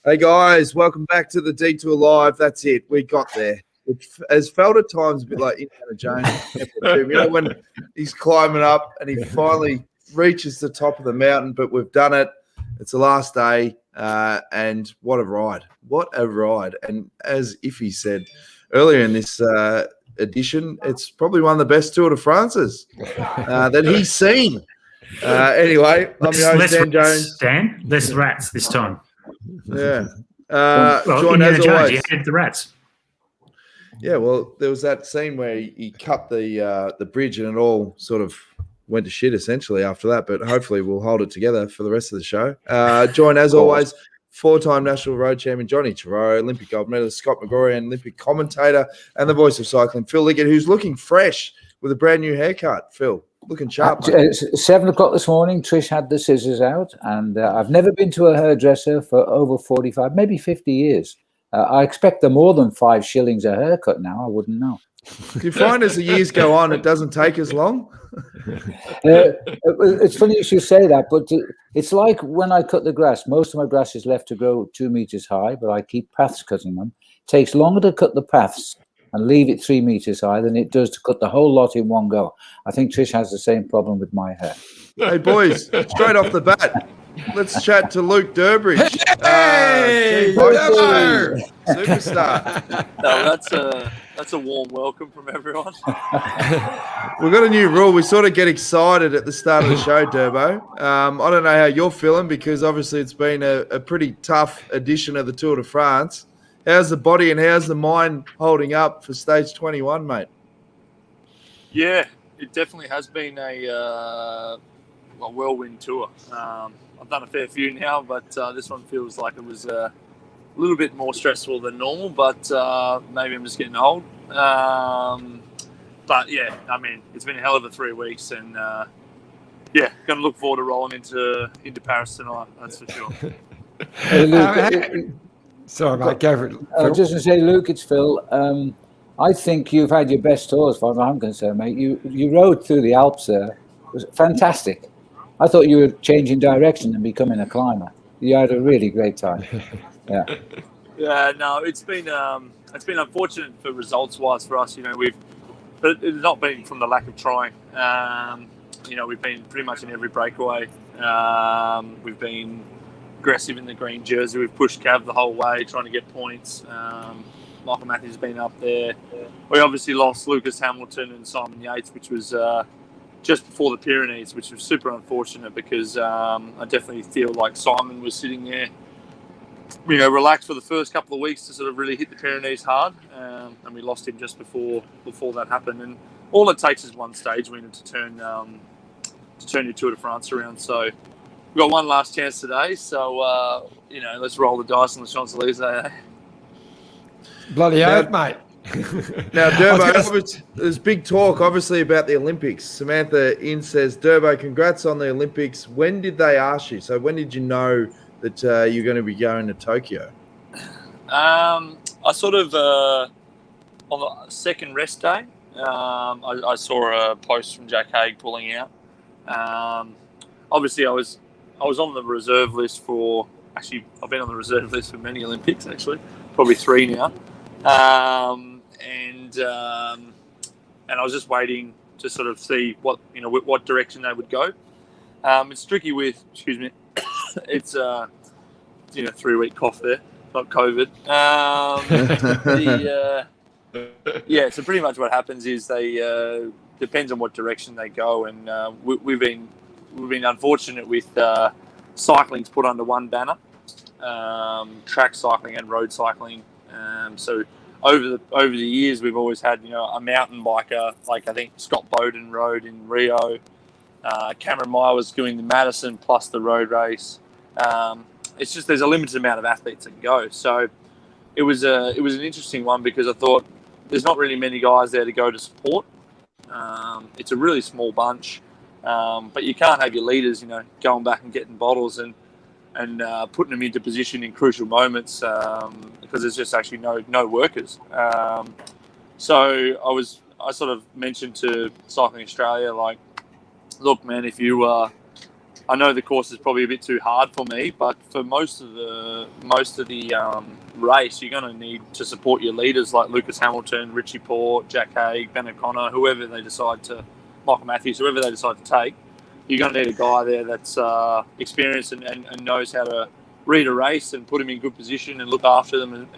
Hey guys, welcome back to the Detour Live. That's it. We got there. It has felt at times a bit like Indiana Jones. You know, when he's climbing up and he finally reaches the top of the mountain, but we've done it. It's the last day, and what a ride. What a ride. And as Iffy said earlier in this edition, it's probably one of the best Tour de France's that he's seen. Anyway, I'm your host, Dan Jones. Dan, less rats this time. Yeah. Joined as always. You hated the rats. Yeah, well, there was that scene where he cut the bridge and it all sort of went to shit essentially after that, but hopefully we'll hold it together for the rest of the show. Joined as always, four-time national road champion Johnny Turro, Olympic gold medalist Scott McGrory, and Olympic commentator and the voice of cycling Phil Liggett, who's looking fresh with a brand new haircut. Phil, looking sharp. 7 o'clock this morning, Trish had the scissors out, and I've never been to a hairdresser for over 45, maybe 50 years. I expect them more than 5 shillings a haircut now. I wouldn't know. Do you find as the years go on, it doesn't take as long? It's funny you should say that, but it's like when I cut the grass. Most of my grass is left to grow 2 meters high, but I keep paths cutting them. It takes longer to cut the paths and leave it 3 meters high than it does to cut the whole lot in one go. I think Trish has the same problem with my hair. Hey, boys, straight off the bat, let's chat to Luke Durbridge. Hey, superstar. No, that's a warm welcome from everyone. We've got a new rule. We sort of get excited at the start of the show, Durbo. I don't know how you're feeling because obviously it's been a pretty tough edition of the Tour de France. How's the body and how's the mind holding up for stage 21, mate? Yeah, it definitely has been a whirlwind tour. I've done a fair few now, but this one feels like it was a little bit more stressful than normal, but maybe I'm just getting old. But yeah, I mean, it's been a hell of a 3 weeks, and yeah, going to look forward to rolling into Paris tonight, that's for sure. Hey, Luke, sorry, mate, go for it. I was just going to say, Luke, it's Phil. I think you've had your best tour as far as I'm concerned, mate. You rode through the Alps there. It was fantastic. I thought you were changing direction and becoming a climber. You had a really great time. Yeah. Yeah, no, it's been unfortunate for results-wise for us. You know, but it's not been from the lack of trying. You know, we've been pretty much in every breakaway. We've been aggressive in the green jersey. We've pushed Cav the whole way, trying to get points. Michael Matthews has been up there. We obviously lost Lucas Hamilton and Simon Yates, which was just before the Pyrenees, which was super unfortunate because I definitely feel like Simon was sitting there, you know, relaxed for the first couple of weeks to sort of really hit the Pyrenees hard, and we lost him just before that happened. And all it takes is one stage winner to turn your Tour de France around. So we've got one last chance today. So you know, let's roll the dice on the Champs-Élysées. Bloody oath, mate. Now, Durbo, there's big talk, obviously, about the Olympics. Samantha In says, Durbo, congrats on the Olympics. When did they ask you? So when did you know that you're going to be going to Tokyo? I sort of, on the second rest day, I saw a post from Jack Haig pulling out. Obviously, I was on the reserve list for, actually, I've been on the reserve list for many Olympics, actually, probably 3 now. And I was just waiting to sort of see what direction they would go. It's tricky with, it's 3-week cough there, not COVID. Yeah, so pretty much what happens is they depends on what direction they go, and we've been unfortunate with cycling's put under one banner, track cycling and road cycling. So over the years, we've always had a mountain biker, like I think Scott Bowden rode in Rio. Cameron Meyer was doing the Madison plus the road race. It's just there's a limited amount of athletes that can go. So it was an interesting one because I thought there's not really many guys there to go to support. It's a really small bunch, but you can't have your leaders, going back and getting bottles and putting them into position in crucial moments because there's just actually no workers. So I sort of mentioned to Cycling Australia, like, look, man, if you I know the course is probably a bit too hard for me, but for most of the race, you're going to need to support your leaders like Lucas Hamilton, Richie Port, Jack Haig, Ben O'Connor, Michael Matthews, whoever they decide to take. You're going to need a guy there that's experienced and knows how to read a race and put him in good position and look after them.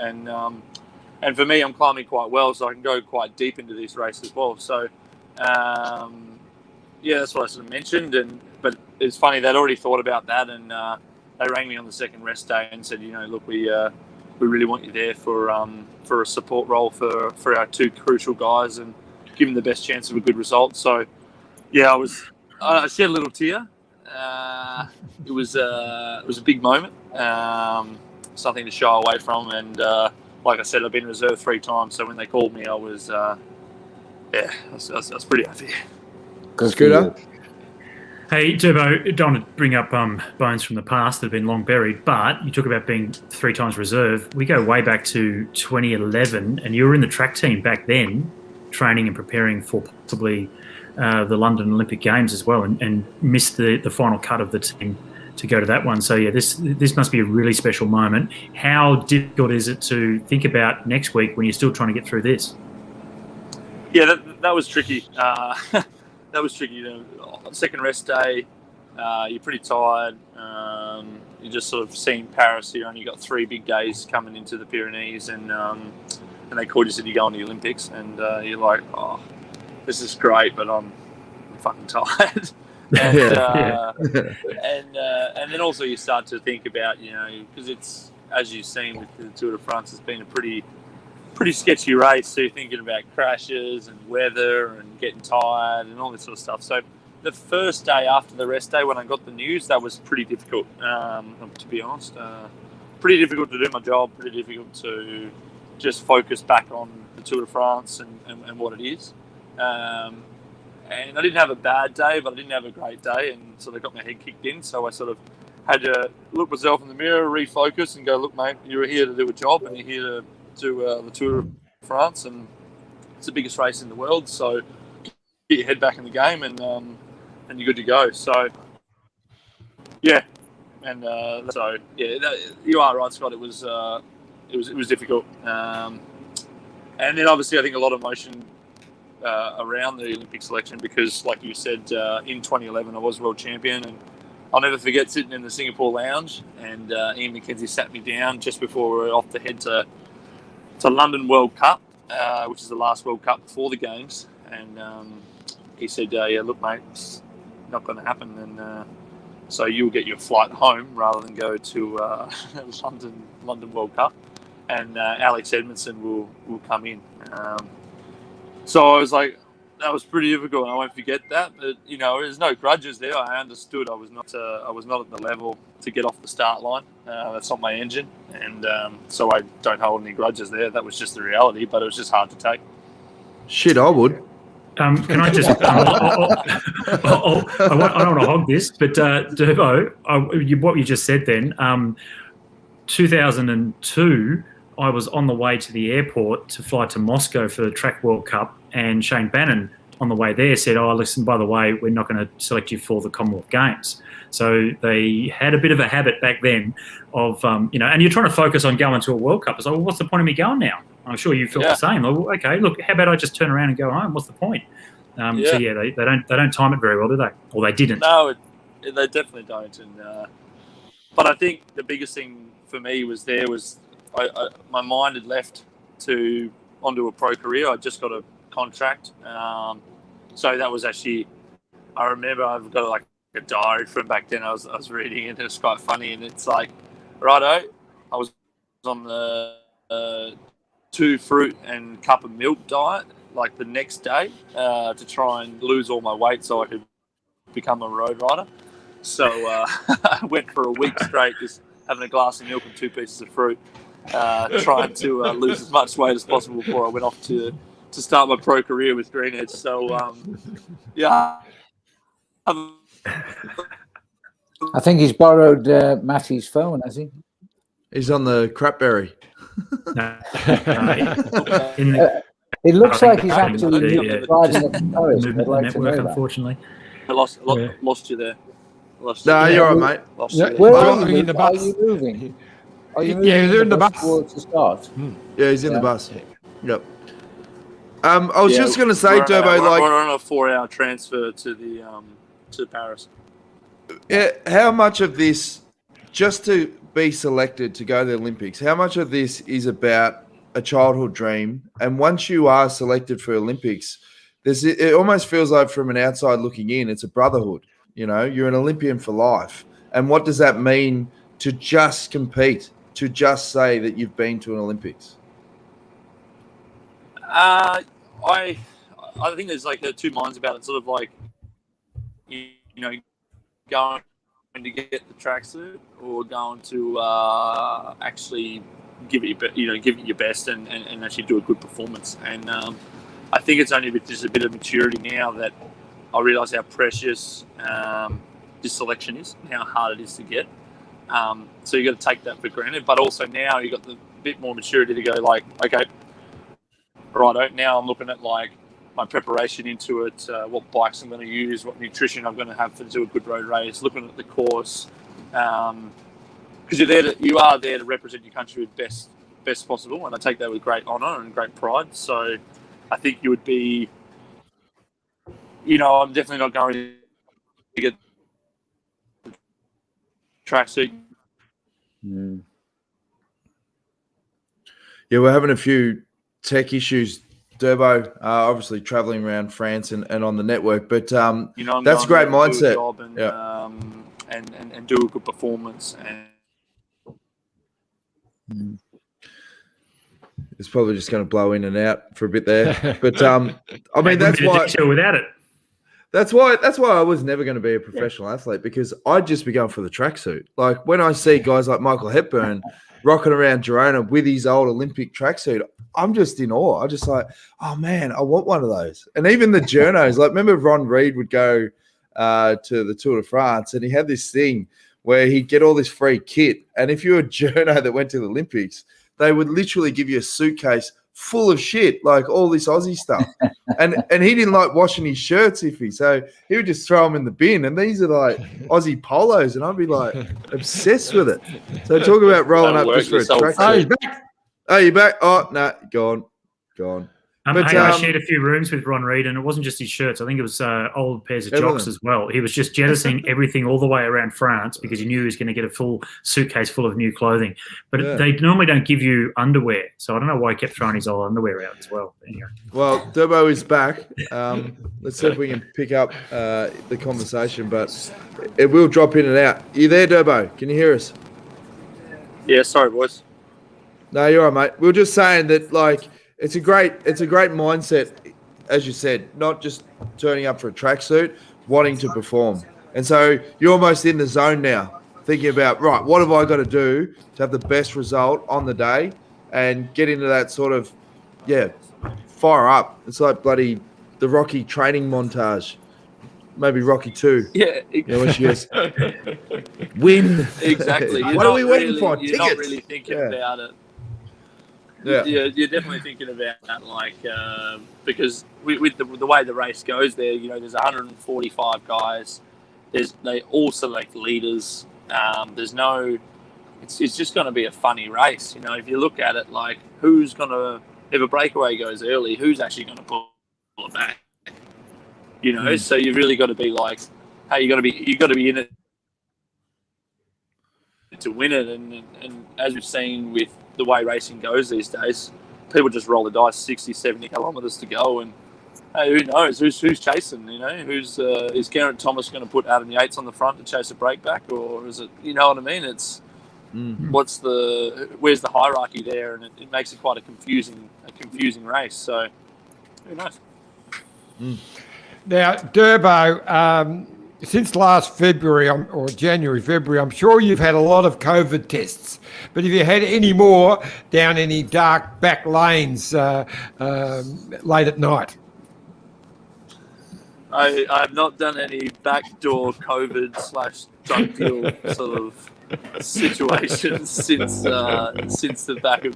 And for me, I'm climbing quite well, so I can go quite deep into this race as well. So, that's what I sort of mentioned. But it's funny, they'd already thought about that, and they rang me on the second rest day and said, look, we really want you there for a support role for our two crucial guys and give them the best chance of a good result. So, yeah, I shed a little tear. It was a big moment, something to shy away from, and like I said, I've been reserved 3 times. So when they called me, I was pretty happy. Scooter. Hey, Turbo, don't want to bring up bones from the past that have been long buried, but you talk about being 3 times reserve. We go way back to 2011, and you were in the track team back then, training and preparing for possibly the London Olympic Games as well, and missed the final cut of the team to go to that one. So, yeah, this must be a really special moment. How difficult is it to think about next week when you're still trying to get through this? Yeah, that was tricky. That was tricky. Second rest day, you're pretty tired. You're just sort of seeing Paris. You only got 3 big days coming into the Pyrenees, and they called you, said you're going to the Olympics, and you're like, oh, this is great, but I'm fucking tired. And then also you start to think about, because it's, as you've seen with the Tour de France, it's been a pretty sketchy race. So you're thinking about crashes and weather and getting tired and all this sort of stuff. So the first day after the rest day, when I got the news, that was pretty difficult, to be honest. Pretty difficult to do my job, pretty difficult to just focus back on the Tour de France and what it is. And I didn't have a bad day, but I didn't have a great day, and sort of got my head kicked in. So I sort of had to look myself in the mirror, refocus, and go, look, mate, you're here to do a job, and you're here to do the Tour de France, and it's the biggest race in the world. So get your head back in the game, and you're good to go. So yeah, and you are right, Scott. It was difficult, and then obviously I think a lot of emotion around the Olympic selection, because like you said, in 2011 I was world champion, and I'll never forget sitting in the Singapore lounge, and Ian McKenzie sat me down just before we were off to head to London World Cup, which is the last World Cup before the Games, and he said, yeah, look, mate, it's not going to happen, and so you'll get your flight home rather than go to London World Cup, and Alex Edmondson will come in. So I was like, that was pretty difficult, and I won't forget that. But there's no grudges there. I understood I was not at the level to get off the start line. That's not my engine, and so I don't hold any grudges there. That was just the reality, but it was just hard to take. Shit, I would. Can I just? I don't want to hog this, but Durbo, what you just said then. 2002. I was on the way to the airport to fly to Moscow for the Track World Cup, and Shane Bannon on the way there said, oh, listen, by the way, we're not going to select you for the Commonwealth Games. So they had a bit of a habit back then of, and you're trying to focus on going to a World Cup. It's like, well, what's the point of me going now? I'm sure you felt the same. Like, well, okay, look, how about I just turn around and go home? What's the point? So yeah, they don't time it very well, do they? Or they didn't. No, they definitely don't. And but I think the biggest thing for me was my mind had left onto a pro career. I just got a contract, so that was actually. I remember I've got like a diary from back then. I was reading it. And it's quite funny, and it's like, righto, I was on the 2 fruit and cup of milk diet like the next day to try and lose all my weight so I could become a road rider. So I went for a week straight just having a glass of milk and 2 pieces of fruit. Trying to lose as much weight as possible before I went off to start my pro career with Green Edge. So, yeah. I think he's borrowed Matty's phone, has he? He's on the crapberry. It looks like he's actually riding a forest. Network, unfortunately. I lost you there. Lost No, you. you're all right, mate. Lost Yeah, you. Where Well, are I you? mean, the Are bus. you moving? Are you Yeah, moving they're in the bus. towards the start? Yeah, he's in the Yeah. bus. Yep. I was just going to say, we're on Durbo, like, we're on a 4-hour transfer to Paris. how much of this, just to be selected to go to the Olympics, how much of this is about a childhood dream? And once you are selected for Olympics, it almost feels like from an outside looking in, it's a brotherhood. You know, you're an Olympian for life. And what does that mean to just compete, to just say that you've been to an Olympics? I think there's like two minds about it. Sort of like you know, going to get the tracksuit or going to actually give it your best and actually do a good performance. And I think it's only just a bit of maturity now that I realise how precious this selection is and how hard it is to get. So you got to take that for granted, but also now you got the bit more maturity to go like, okay, righto, now I'm looking at like my preparation into it, what bikes I'm going to use, what nutrition I'm going to have to do a good road race, looking at the course, because you are there to represent your country with best possible, and I take that with great honour and great pride. So I think you would be, I'm definitely not going to get tracksuit. Yeah, we're having a few tech issues, Durbo, obviously traveling around France and on the network, but I'm that's a great mindset. Do a job and do a good performance. And It's probably just going to blow in and out for a bit there, but I mean that's why. Without it. That's why I was never going to be a professional athlete, because I'd just be going for the tracksuit. Like when I see guys like Michael Hepburn rocking around Girona with his old Olympic tracksuit, I'm just in awe. I'm just like, oh man, I want one of those. And even the journos, like remember Ron Reed would go to the Tour de France and he had this thing where he'd get all this free kit. And if you were a journo that went to the Olympics, they would literally give you a suitcase full of shit, like all this Aussie stuff. And he didn't like washing his shirts so he would just throw them in the bin. And these are like Aussie polos, and I'd be like obsessed with it. So talk about rolling up just for a tracksuit. Oh, you back? Oh, no, gone. I shared a few rooms with Ron Reed, and it wasn't just his shirts. I think it was old pairs of jocks as well. He was just jettisoning everything all the way around France because he knew he was going to get a full suitcase full of new clothing. But they normally don't give you underwear, so I don't know why he kept throwing his old underwear out as well. Anyway. Well, Durbo is back. Let's see if we can pick up the conversation, but it will drop in and out. You there, Durbo? Can you hear us? Yeah, sorry, boys. No, you're all right, mate. We were just saying that, like, it's a great mindset, as you said, not just turning up for a tracksuit, wanting to perform. And so you're almost in the zone now, thinking about, right, what have I got to do to have the best result on the day and get into that sort of, fire up. It's like bloody the Rocky training montage. Maybe Rocky 2. Yeah. When she goes, win. Exactly. What are we waiting for? You're Tickets. not really thinking about it. Yeah. You're definitely thinking about that, like, because with the way the race goes there, there's 145 guys. They all select leaders. It's just going to be a funny race. If you look at it, like, who's going to, if a breakaway goes early, who's actually going to pull it back? So you've really got to be like, hey, you got to be in it to win it. And as we've seen with the way racing goes these days, people just roll the dice 60, 70 kilometres to go, and hey, who knows who's chasing? Is Geraint Thomas going to put Adam Yates on the front to chase a break back, or is it? You know what I mean? It's where's the hierarchy there, and it makes it quite a confusing race. So who knows? Now, Durbo, since last February or January, February, I'm sure you've had a lot of COVID tests. But have you had any more down any dark back lanes late at night? I have not done any backdoor COVID/drug deal sort of situations since the back of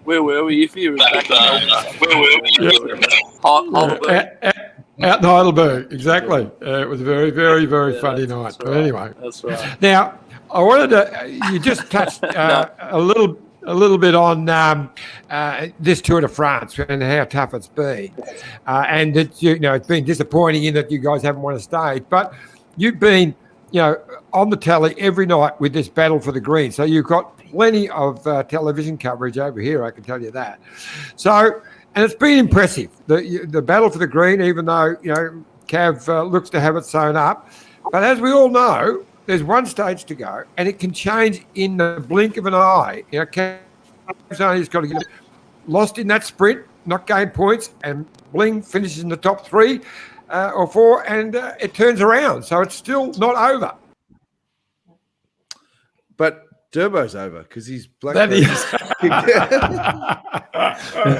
where were we? If you were back in Hollywood. Out in Heidelberg, exactly. It was a very, very, very funny night. That's But right. anyway, That's right. now I wanted to. You just touched a little bit on this Tour de France and how tough it's been, and it's it's been disappointing in that you guys haven't won a stage, but you've been on the tally every night with this battle for the green. So you've got plenty of television coverage over here, I can tell you that. So. And it's been impressive, the battle for the green, even though, Cav looks to have it sewn up. But as we all know, there's one stage to go, and it can change in the blink of an eye. Cav's only just got to get lost in that sprint, not gain points, and bling, finishes in the top 3 or 4, and it turns around. So it's still not over. But Durbo's over because he's black. That is.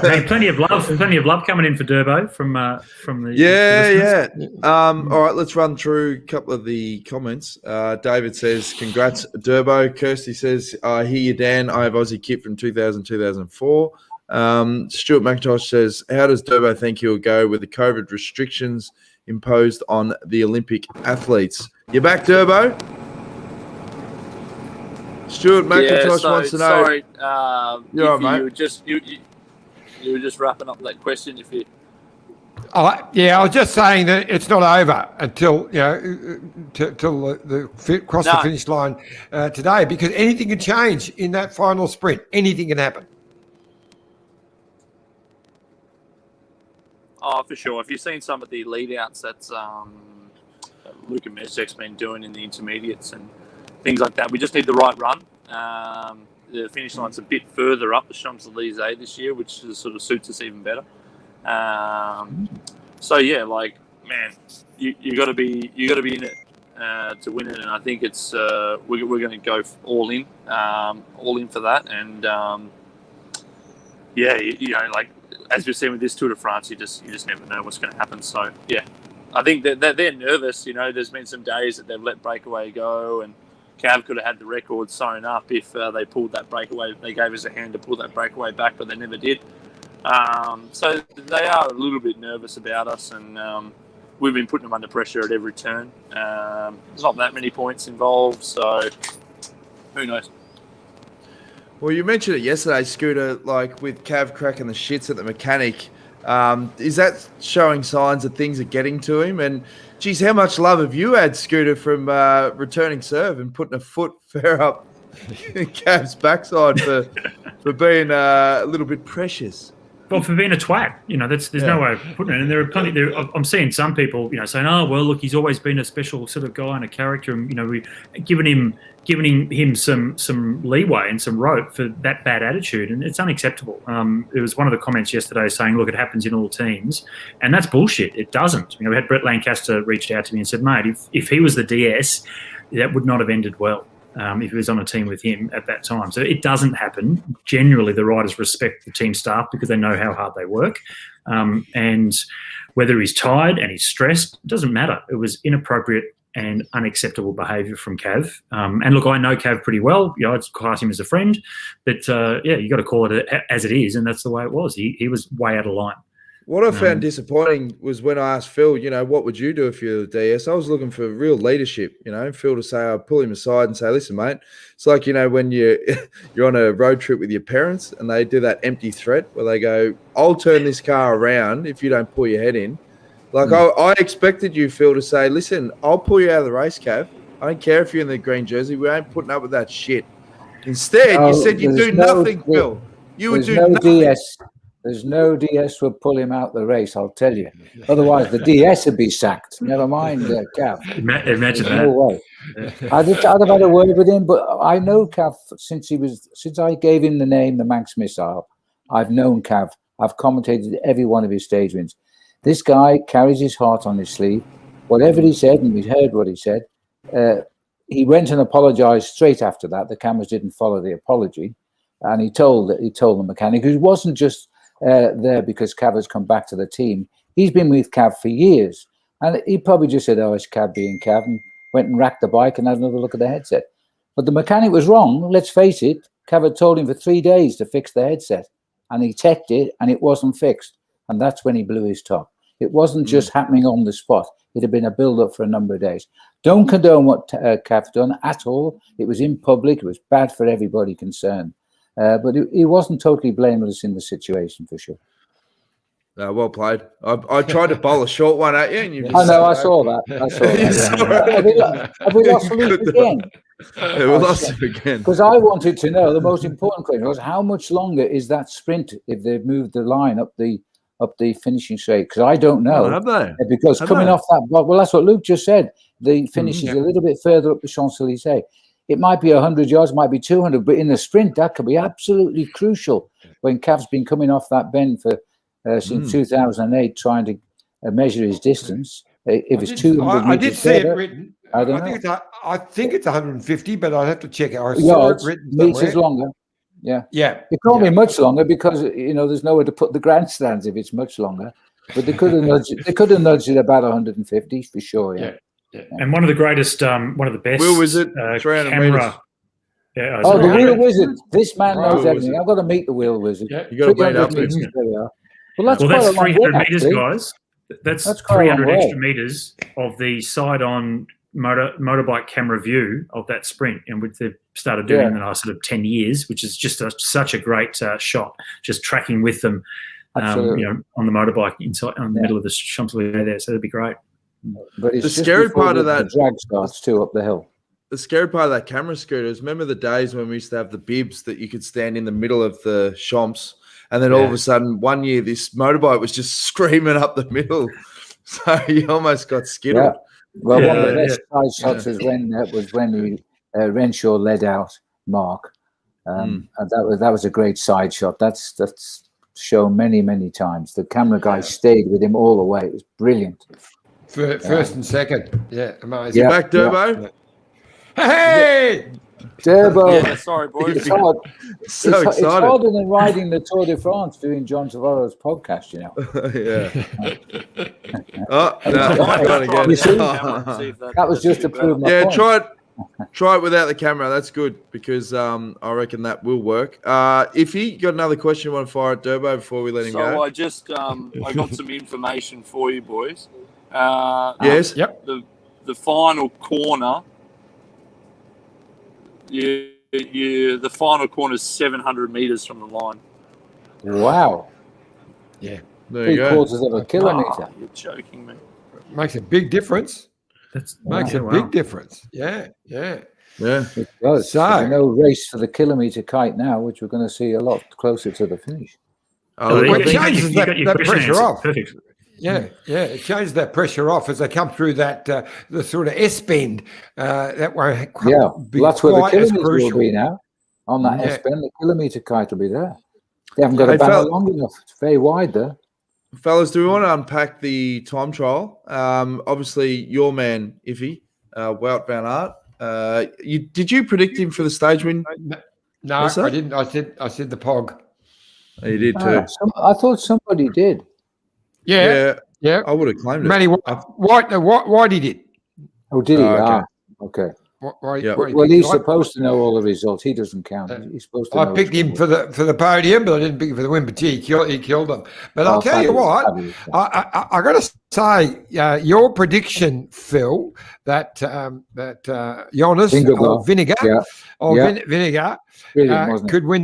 Hey, plenty of love coming in for Durbo from the Yeah. All right, let's run through a couple of the comments. David says, "Congrats, Durbo." Kirsty says, "I hear you, Dan. I have Aussie kit from 2004." Stuart McIntosh says, "How does Durbo think he'll go with the COVID restrictions imposed on the Olympic athletes?" You back, Durbo? Stuart McIntosh wants to know. Sorry, You're right, mate. You were just wrapping up that question. If you, I was just saying that it's not over until till cross the finish line today, because anything can change in that final sprint. Anything can happen. Oh, for sure. If you've seen some of the lead-outs that Luka Mesic's been doing in the intermediates and things like that, we just need the right run. The finish line's a bit further up the Champs-Élysées this year, which sort of suits us even better. So yeah, you got to be in it to win it, and I think it's we're going to go all in for that. And as we've seen with this Tour de France, you just never know what's going to happen. So yeah, I think that they're nervous. There's been some days that they've let breakaway go, and Cav could have had the record sewn up if they pulled that breakaway. They gave us a hand to pull that breakaway back, but they never did. So they are a little bit nervous about us, and we've been putting them under pressure at every turn. There's not that many points involved, so who knows? Well, you mentioned it yesterday, Scooter, with Cav cracking the shits at the mechanic. Is that showing signs that things are getting to him? And geez, how much love have you had, Scooter, from returning serve and putting a foot fair up Cav's backside for being a little bit precious? Well, for being a twat, there's no way of putting it. And there are plenty. I'm seeing some people, saying, "Oh, well, look, he's always been a special sort of guy and a character, and we giving him some leeway and some rope for that bad attitude, and it's unacceptable." There was one of the comments yesterday saying, "Look, it happens in all teams," and that's bullshit. It doesn't. We had Brett Lancaster reached out to me and said, "Mate, if he was the DS, that would not have ended well." If he was on a team with him at that time. So it doesn't happen. Generally, the riders respect the team staff because they know how hard they work. And whether he's tired and he's stressed, it doesn't matter. It was inappropriate and unacceptable behaviour from Cav. And look, I know Cav pretty well. I'd class him as a friend. But, you got to call it as it is, and that's the way it was. He was way out of line. What I found disappointing was when I asked Phil, what would you do if you're the DS? I was looking for real leadership, Phil to say, I'd pull him aside and say, listen, mate, it's like, when you're on a road trip with your parents and they do that empty threat where they go, I'll turn this car around if you don't pull your head in. I expected you, Phil, to say, listen, I'll pull you out of the race, Cav. I don't care if you're in the green jersey. We ain't putting up with that shit. Instead, you said you'd do nothing, Phil. You would do nothing. DS. There's no DS would pull him out the race, I'll tell you. Otherwise, the DS would be sacked. Never mind Cav. Imagine that. No way. I'd have had a word with him, but I know Cav since I gave him the name, the Manx Missile. I've known Cav. I've commentated every one of his stage wins. This guy carries his heart on his sleeve. Whatever he said, and we heard what he said, he went and apologised straight after that. The cameras didn't follow the apology, and he told the mechanic, who wasn't just there because Cav has come back to the team. He's been with Cav for years, and he probably just said, "Oh, it's Cav being Cav," and went and racked the bike and had another look at the headset. But the mechanic was wrong. Let's face it. Cav had told him for 3 days to fix the headset, and he checked it, and it wasn't fixed, and that's when he blew his top. It wasn't just happening on the spot. It had been a build-up for a number of days. Don't condone what Cav done at all. It was in public. It was bad for everybody concerned. But he wasn't totally blameless in the situation, for sure. Well played. I tried to bowl a short one at you, and you. I know. I saw that. Have we lost Luke again? Yeah, we lost him again. Because I wanted to know, the most important question was, how much longer is that sprint if they've moved the line up the finishing straight? Because I don't know. Have they? Because coming off that block, well, that's what Luke just said. The finish is a little bit further up the Champs-Élysées. It might be 100 yards, might be 200, but in the sprint, that could be absolutely crucial when Cav's been coming off that bend for since 2008, trying to measure his distance. If it's 200 I did see it further, written. I don't know. I think it's 150, but I'd have to check it. I saw it written meters longer. Yeah. It can't be much longer because there's nowhere to put the grandstands if it's much longer. But they could have nudged it about 150 for sure. Yeah. And one of the greatest, one of the best. Wheel Wizard, 300 meters. Yeah, the Wheel Wizard. This man knows everything. I've got to meet the Wheel Wizard. Yeah. You got to meet up with him. Well, that's 300 meters, actually. guys. That's 300 extra meters of the side-on motorbike camera view of that sprint, and which they've started doing in the last sort of 10 years, which is just such a great shot, just tracking with them, on the motorbike inside on the middle of the Champs-Élysées there. So that'd be great. But it's the scary part of that drag starts too up the hill. The scary part of that camera scooter is, remember the days when we used to have the bibs that you could stand in the middle of the Champs, and then all of a sudden one year this motorbike was just screaming up the middle, so you almost got skittled. Well, one of the best side shots was when Renshaw led out Mark, and that was a great side shot. That's shown many times. The camera guy stayed with him all the way. It was brilliant. First and second, amazing. Back Durbo. Hey, Durbo. Yeah, sorry, boys. It's hard. So it's excited. harder than riding the Tour de France doing John Tavares' podcast, That was just to prove my point. Try it without the camera. That's good, because I reckon that will work. Iffy, you got another question you want to fire at Durbo before we let him go? So I just I got some information for you, boys. Yes. Yep. The final corner. The final corner is 700 meters from the line. Wow. Yeah. There you go. 3/4 of a kilometer. Oh, you're joking me. Makes a big difference. Makes a big difference. Yeah. It does. So, there's no race for the kilometer kite now, which we're going to see a lot closer to the finish. It changes that pressure off. Perfect. Yeah, it changes that pressure off as they come through that the sort of S bend. That won't be that's where the quite as kilometer crucial. will be now. On that S bend, the kilometer kite will be there. They haven't got a banner long enough. It's very wide there. Fellas, do we want to unpack the time trial? Obviously, your man, Iffy, Wout van Aert. Did you predict him for the stage win? No, I didn't. I said the Pog. Oh, you did too. I thought somebody did. Yeah. I would have claimed it. Matty Whitey did. Oh, did he? Okay. Okay. Whitey Well, he's supposed to know all the results. He doesn't count. He's supposed to. I picked him for the podium, but I didn't pick him for the win. But he killed him. But I'll tell you what, I got to say, your prediction, Phil, that Jonas Vinegar could win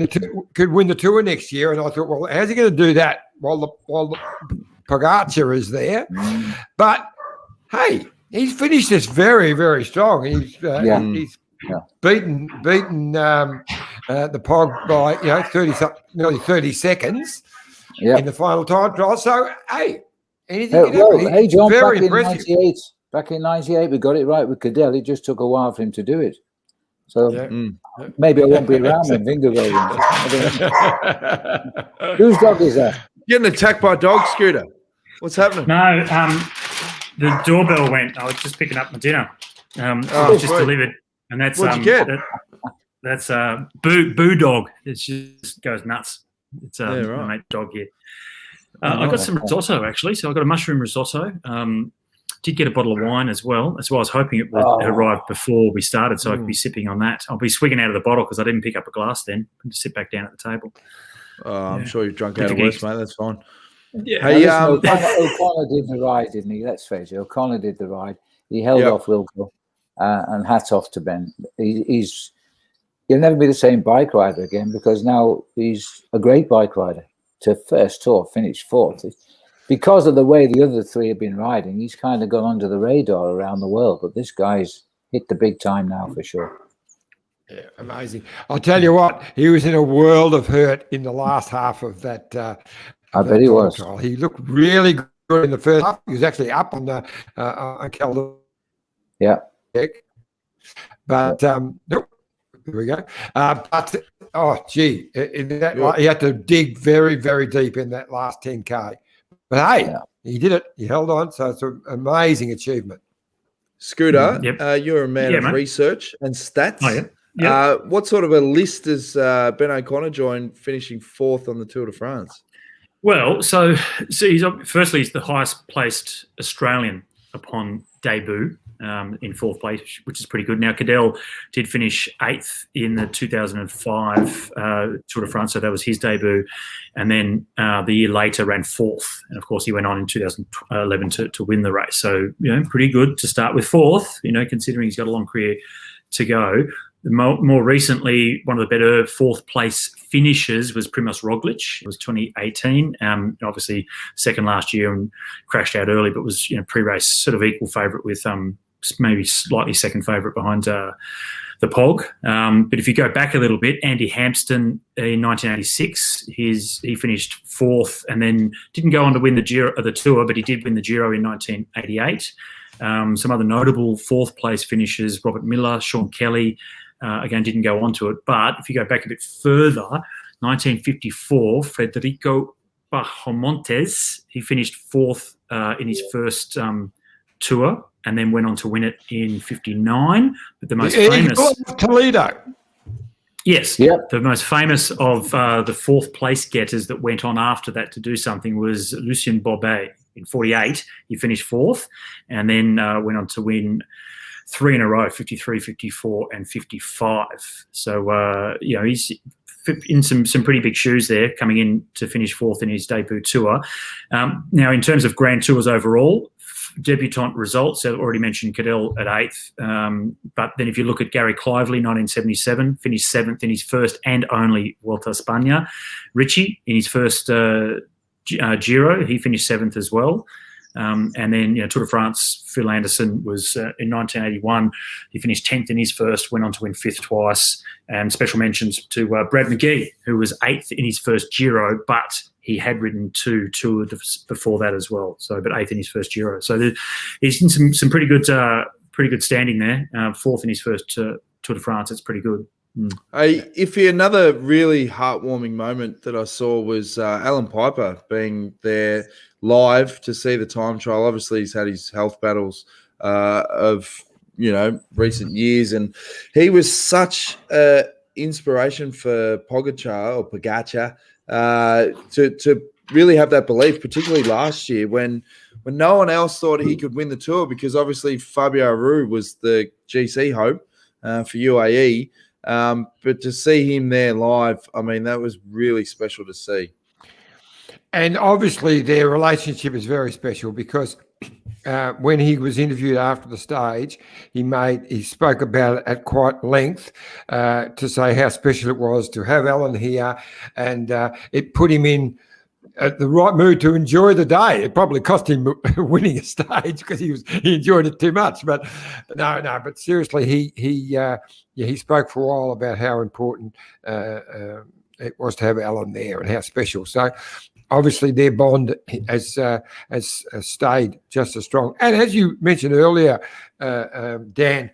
the Tour next year, and I thought, well, how's he going to do that while the Pogacar is there? But hey, he's finished this very, very strong. He's beaten the Pog by nearly 30 seconds in the final time trial. So hey, anything can happen. Hey, John, very impressive. Back in 98, we got it right with Cadell. It just took a while for him to do it. So maybe I won't be around when Vingegaard wins. Whose dog is that? Getting attacked by a dog, Scooter. What's happening? No, the doorbell went. I was just picking up my dinner. It was just delivered, and that's what'd you get? That's Boo Dog. It just goes nuts. It's my mate dog here. I got some risotto actually, so I got a mushroom risotto. Did get a bottle of wine as well. That's why I was hoping it would arrive before we started, so I could be sipping on that. I'll be swigging out of the bottle because I didn't pick up a glass then. I just sit back down at the table. I'm sure you've drunk out of worse, mate. That's fine. Yeah. Hey, Now, listen, O'Connor did the ride, didn't he? Let's face it, O'Connor did the ride. He held off Wilco, and hats off to Ben. He'll never be the same bike rider again, because now he's a great bike rider. To first tour, finish fourth. Because of the way the other three have been riding, he's kind of gone under the radar around the world. But this guy's hit the big time now for sure. Yeah, amazing. I'll tell you what, he was in a world of hurt in the last half of that. I bet he was. Trial. He looked really good in the first half. He was actually up on the Calder. Yeah. But nope. Here we go. But gee, he had to dig very, very deep in that last 10K. But hey, he did it. He held on. So it's an amazing achievement. Scooter, you're a man of research and stats. Oh, yeah. Yep. What sort of a list does Ben O'Connor join, finishing fourth on the Tour de France? Well, so he's the highest placed Australian upon debut, in fourth place, which is pretty good. Now, Cadell did finish 8th in the 2005 Tour de France, so that was his debut. And then the year later ran 4th. And, of course, he went on in 2011 to win the race. So, pretty good to start with 4th, considering he's got a long career to go. More recently, one of the better fourth place finishes was Primož Roglič. It was 2018. Obviously, second last year and crashed out early, but was pre-race sort of equal favourite with maybe slightly second favourite behind the Pog. But if you go back a little bit, Andy Hampsten in 1986, he finished 4th and then didn't go on to win the Tour, but he did win the Giro in 1988. Some other notable fourth place finishes: Robert Miller, Sean Kelly. Again, didn't go on to it. But if you go back a bit further, 1954, Federico Bahamontes, he finished 4th in his first tour and then went on to win it in 59. But the most famous... Toledo. Yes. Yep. The most famous of the fourth place getters that went on after that to do something was Lucien Bobet. In 48, he finished 4th and then went on to win 3 in a row, 53, 54 and 55. So, he's in some pretty big shoes there, coming in to finish 4th in his debut tour. Now, in terms of Grand Tours overall, debutant results, I've already mentioned Cadell at 8th. But then if you look at Gary Clively, 1977, finished 7th in his first and only Vuelta a España. Richie, in his first Giro, he finished 7th as well. And then, Tour de France, Phil Anderson was in 1981. He finished 10th in his first, went on to win 5th twice. And special mentions to Brad McGee, who was 8th in his first Giro, but he had ridden 2 tours before that as well. So, but 8th in his first Giro. So he's in some pretty good standing there. 4th in his first Tour de France. It's pretty good. Another really heartwarming moment that I saw was Alan Piper being there live to see the time trial. Obviously, he's had his health battles of recent years, and he was such an inspiration for Pogacar to really have that belief, particularly last year when no one else thought he could win the Tour, because obviously Fabio Aru was the GC hope for UAE. But to see him there live, I mean, that was really special to see. And obviously their relationship is very special, because when he was interviewed after the stage, he spoke about it at quite length to say how special it was to have Alan here, and it put him in the right mood to enjoy the day. It probably cost him winning a stage because he enjoyed it too much. But no. But seriously, he spoke for a while about how important it was to have Alan there and how special. So obviously their bond has stayed just as strong. And as you mentioned earlier, Dan,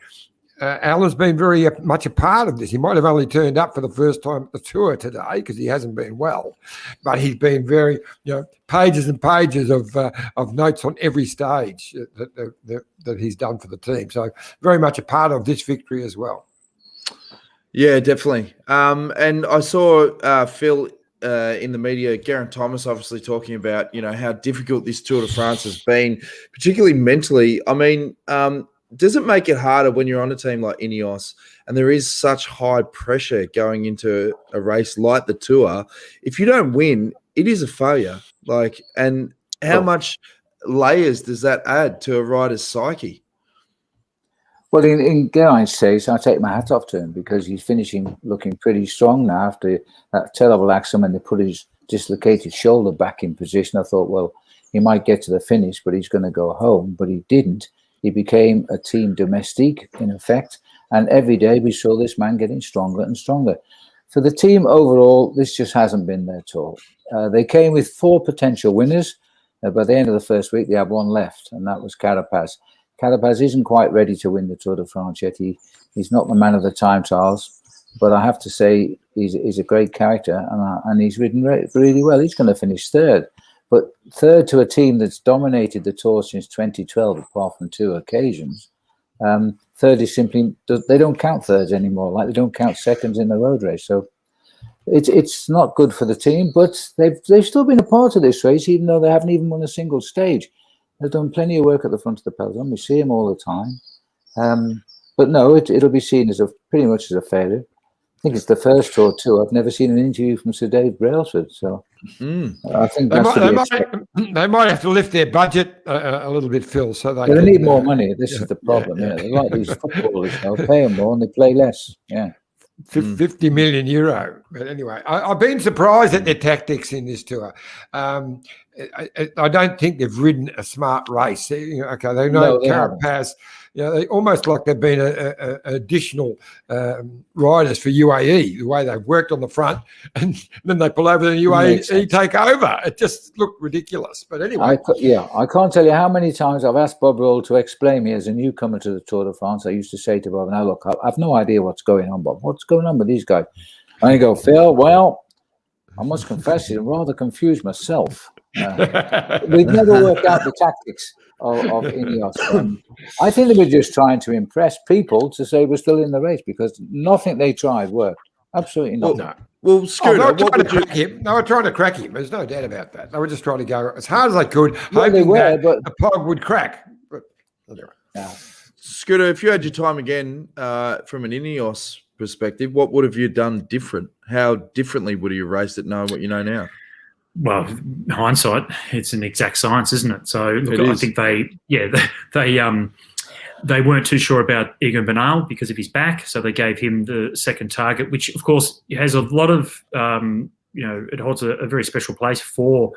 Alan's been very much a part of this. He might have only turned up for the first time at the Tour today because he hasn't been well, but he's been very, pages and pages of notes on every stage that he's done for the team. So very much a part of this victory as well. Yeah, definitely. And I saw Phil in the media, Geraint Thomas obviously talking about, how difficult this Tour de France has been, particularly mentally. I mean, does it make it harder when you're on a team like Ineos and there is such high pressure going into a race like the Tour? If you don't win, it is a failure. Like, and how much layers does that add to a rider's psyche? Well, in Geraint's case, I take my hat off to him because he's finishing looking pretty strong now after that terrible accident when they put his dislocated shoulder back in position. I thought, well, he might get to the finish, but he's going to go home. But he didn't. He became a team domestique, in effect. And every day we saw this man getting stronger and stronger. For the team overall, this just hasn't been their tour. They came with 4 potential winners. By the end of the first week, they have 1 left, and that was Carapaz. Carapaz isn't quite ready to win the Tour de France yet. He's not the man of the time trials, but I have to say he's a great character, and he's ridden really well. He's going to finish 3rd, but 3rd to a team that's dominated the Tour since 2012, apart from 2 occasions. 3rd is simply, they don't count 3rds anymore, like they don't count 2nds in the road race. So it's not good for the team, but they've still been a part of this race, even though they haven't even won a single stage. They've done plenty of work at the front of the peloton. We see them all the time. But no, it'll be seen as pretty much as a failure. I think it's the first Tour too. I've never seen an interview from Sir Dave Brailsford, so I think they might have to lift their budget a little bit, Phil. So they need more money. This is the problem. Yeah. They like these footballers. They'll pay them more and they play less. Yeah. 50 million euro. But anyway, I've been surprised at their tactics in this tour. I don't think they've ridden a smart race. They know Carapaz. They almost like they've been additional riders for UAE, the way they've worked on the front, and then they pull over the UAE take over. It just looked ridiculous. But anyway. I can't tell you how many times I've asked Bob Roll to explain me as a newcomer to the Tour de France. I used to say to Bob, now look, I've no idea what's going on, Bob. What's going on with these guys? And he go, Phil, well, I must confess, I'm rather confused myself. We've never worked out the tactics of Ineos. I think they were just trying to impress people to say we're still in the race because nothing they tried worked. Absolutely not. Well, Scooter, they were trying to crack him. There's no doubt about that. They were just trying to go as hard as they could, hoping that the Pog would crack. But anyway. Scooter, if you had your time again from an Ineos perspective, what would have you done different? How differently would you have raced it knowing what you know now? Well, hindsight, it's an exact science, isn't it? So look, I think they weren't too sure about Egan Bernal because of his back, so they gave him the second target, which of course has a lot of it holds a very special place for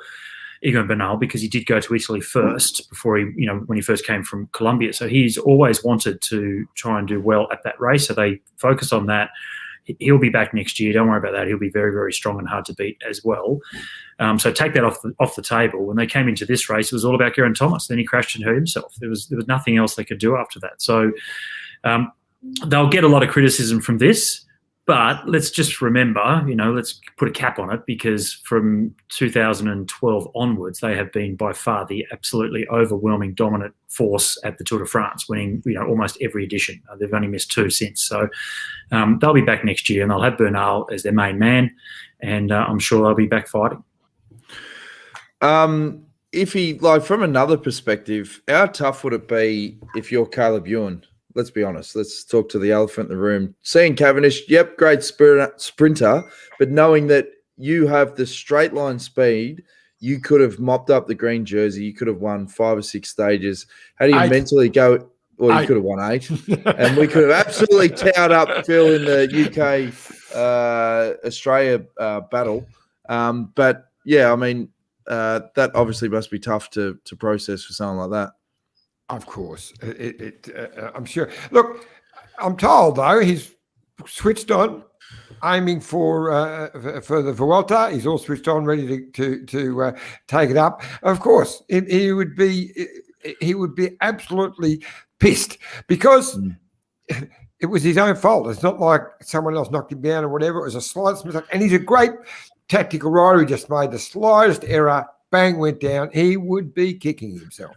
Egan Bernal because he did go to Italy first before when he first came from Colombia. So he's always wanted to try and do well at that race. So they focused on that. He'll be back next year. Don't worry about that. He'll be very, very strong and hard to beat as well. So take that off the table. When they came into this race, it was all about Geraint Thomas. Then he crashed and hurt himself. There was nothing else they could do after that. So they'll get a lot of criticism from this. But let's just remember, let's put a cap on it because from 2012 onwards, they have been by far the absolutely overwhelming dominant force at the Tour de France, winning almost every edition. They've only missed 2 since. So they'll be back next year and they'll have Bernal as their main man. And I'm sure they'll be back fighting. If he, from another perspective, how tough would it be if you're Caleb Ewan? Let's be honest. Let's talk to the elephant in the room. Seeing Cavendish, great sprinter, but knowing that you have the straight line speed, you could have mopped up the green jersey. You could have won 5 or 6 stages. How do you mentally go? Well, you could have won 8. And we could have absolutely towed up Phil in the UK-Australia battle. But, that obviously must be tough to process for someone like that. Of course, I'm sure. Look, I'm told though he's switched on, aiming for the Vuelta. He's all switched on, ready to take it up. Of course, he would be absolutely pissed because it was his own fault. It's not like someone else knocked him down or whatever. It was a slight mistake, and he's a great tactical rider. He just made the slightest error. Bang, went down. He would be kicking himself.